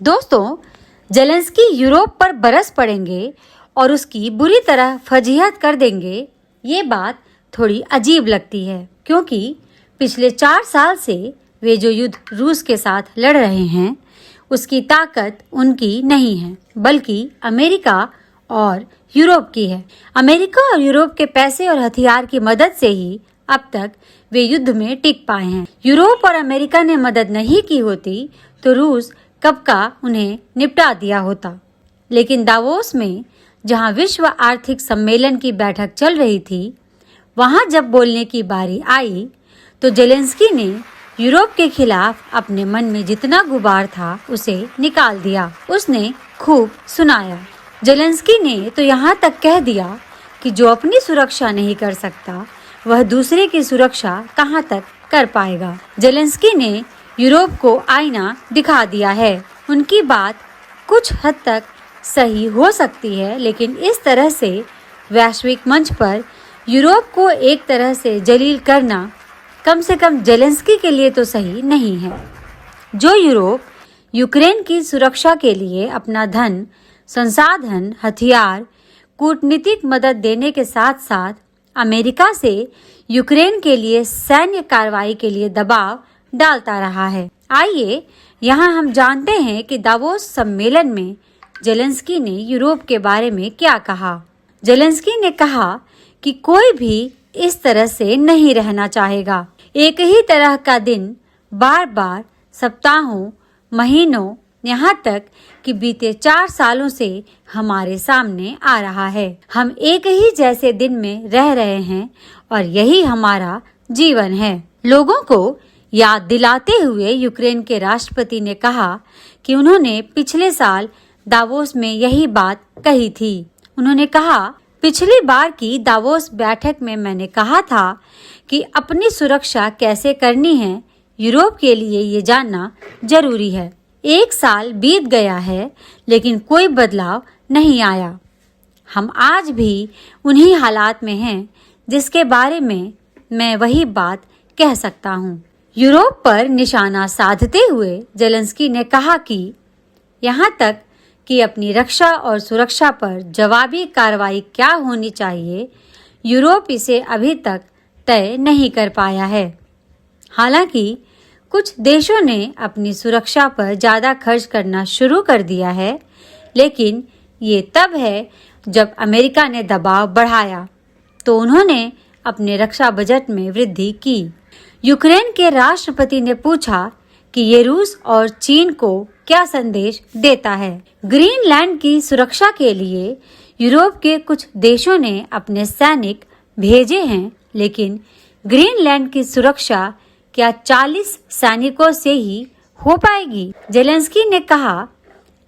दोस्तों, Zelensky Europe पर बरस पड़ेंगे और उसकी बुरी तरह फजीहत कर देंगे, ये बात थोड़ी अजीब लगती है, क्योंकि पिछले 4 साल से वे जो युद्ध रूस के साथ लड़ रहे हैं, उसकी ताकत उनकी नहीं है, बल्कि अमेरिका और यूरोप की है। अमेरिका और यूरोप के पैसे और हथियार की मदद से ही अब तक वे युद्ध में टिक पाए हैं। यूरोप और अमेरिका ने मदद नहीं की होती तो रूस कब का उन्हें निपटा दिया होता। लेकिन दावोस में, जहां विश्व आर्थिक सम्मेलन की बैठक चल रही थी, वहां जब बोलने की बारी आई तो जेलेंस्की ने यूरोप के खिलाफ अपने मन में जितना गुबार था उसे निकाल दिया। उसने खूब सुनाया। जेलेंस्की ने तो यहाँ तक कह दिया कि जो अपनी सुरक्षा नहीं कर सकता वह दूसरे की सुरक्षा कहाँ तक कर पाएगा। जेलेंस्की ने यूरोप को आईना दिखा दिया है। उनकी बात कुछ हद तक सही हो सकती है, लेकिन इस तरह से वैश्विक मंच पर यूरोप को एक तरह से जलील करना कम से कम जेलेंस्की के लिए तो सही नहीं है। जो यूरोप यूक्रेन की सुरक्षा के लिए अपना धन, संसाधन, हथियार, कूटनीतिक मदद देने के साथ साथ अमेरिका से यूक्रेन के लिए सैन्य कार्रवाई के लिए दबाव डालता रहा है। आइए यहाँ हम जानते हैं कि दावोस सम्मेलन में जेलेंस्की ने यूरोप के बारे में क्या कहा। जेलेंस्की ने कहा कि कोई भी इस तरह से नहीं रहना चाहेगा। एक ही तरह का दिन बार बार सप्ताहों, महीनों, यहाँ तक कि बीते 4 सालों से हमारे सामने आ रहा है। हम एक ही जैसे दिन में रह रहे हैं और यही हमारा जीवन है। लोगों को याद दिलाते हुए यूक्रेन के राष्ट्रपति ने कहा कि उन्होंने पिछले साल दावोस में यही बात कही थी। उन्होंने कहा, पिछली बार की दावोस बैठक में मैंने कहा था कि अपनी सुरक्षा कैसे करनी है, यूरोप के लिए ये जानना जरूरी है। 1 साल बीत गया है, लेकिन कोई बदलाव नहीं आया। हम आज भी उन्हीं हालात में हैं जिसके बारे में मैं वही बात कह सकता हूँ। यूरोप पर निशाना साधते हुए जेलेंस्की ने कहा कि यहाँ तक कि अपनी रक्षा और सुरक्षा पर जवाबी कार्रवाई क्या होनी चाहिए, यूरोप इसे अभी तक तय नहीं कर पाया है। हालांकि कुछ देशों ने अपनी सुरक्षा पर ज़्यादा खर्च करना शुरू कर दिया है, लेकिन ये तब है जब अमेरिका ने दबाव बढ़ाया तो उन्होंने अपने रक्षा बजट में वृद्धि की। यूक्रेन के राष्ट्रपति ने पूछा कि ये रूस और चीन को क्या संदेश देता है। ग्रीनलैंड की सुरक्षा के लिए यूरोप के कुछ देशों ने अपने सैनिक भेजे हैं, लेकिन ग्रीनलैंड की सुरक्षा क्या 40 सैनिकों से ही हो पाएगी? जेलेंस्की ने कहा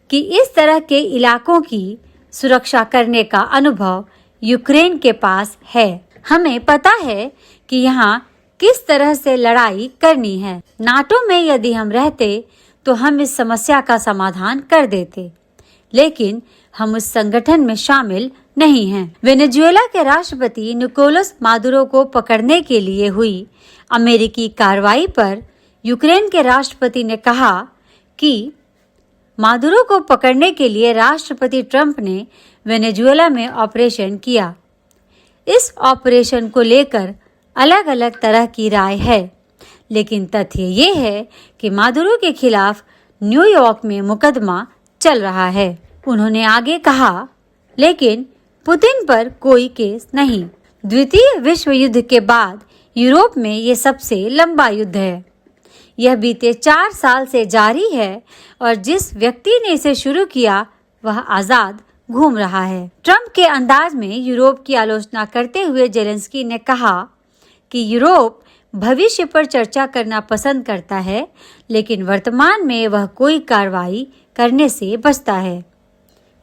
कि इस तरह के इलाकों की सुरक्षा करने का अनुभव यूक्रेन के पास है। हमें पता है कि यहाँ किस तरह से लड़ाई करनी है। नाटो में यदि हम रहते तो हम इस समस्या का समाधान कर देते, लेकिन हम उस संगठन में शामिल नहीं हैं। वेनेजुएला के राष्ट्रपति निकोलस मादुरो को पकड़ने के लिए हुई अमेरिकी कार्रवाई पर यूक्रेन के राष्ट्रपति ने कहा कि मादुरो को पकड़ने के लिए राष्ट्रपति ट्रंप ने वेनेजुएला में ऑपरेशन किया। इस ऑपरेशन को लेकर अलग अलग तरह की राय है, लेकिन तथ्य ये है कि मादुरो के खिलाफ न्यूयॉर्क में मुकदमा चल रहा है। उन्होंने आगे कहा, लेकिन पुतिन पर कोई केस नहीं। द्वितीय विश्व युद्ध के बाद यूरोप में ये सबसे लंबा युद्ध है। यह बीते 4 साल से जारी है और जिस व्यक्ति ने इसे शुरू किया वह आजाद घूम रहा है। ट्रंप के अंदाज में यूरोप की आलोचना करते हुए जेलेंस्की ने कहा कि यूरोप भविष्य पर चर्चा करना पसंद करता है, लेकिन वर्तमान में वह कोई कार्रवाई करने से बचता है।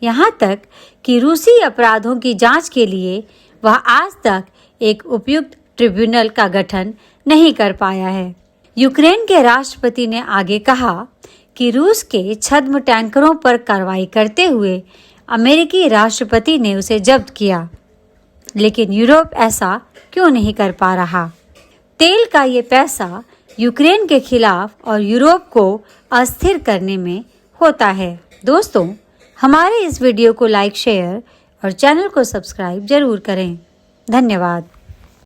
यहाँ तक कि रूसी अपराधों की जांच के लिए वह आज तक एक उपयुक्त ट्रिब्यूनल का गठन नहीं कर पाया है। यूक्रेन के राष्ट्रपति ने आगे कहा कि रूस के छद्म टैंकरों पर कार्रवाई करते हुए अमेरिकी राष्ट्रपति ने उसे जब्त किया, लेकिन यूरोप ऐसा क्यों नहीं कर पा रहा? तेल का ये पैसा यूक्रेन के खिलाफ और यूरोप को अस्थिर करने में होता है। दोस्तों, हमारे इस वीडियो को लाइक, शेयर और चैनल को सब्सक्राइब जरूर करें। धन्यवाद।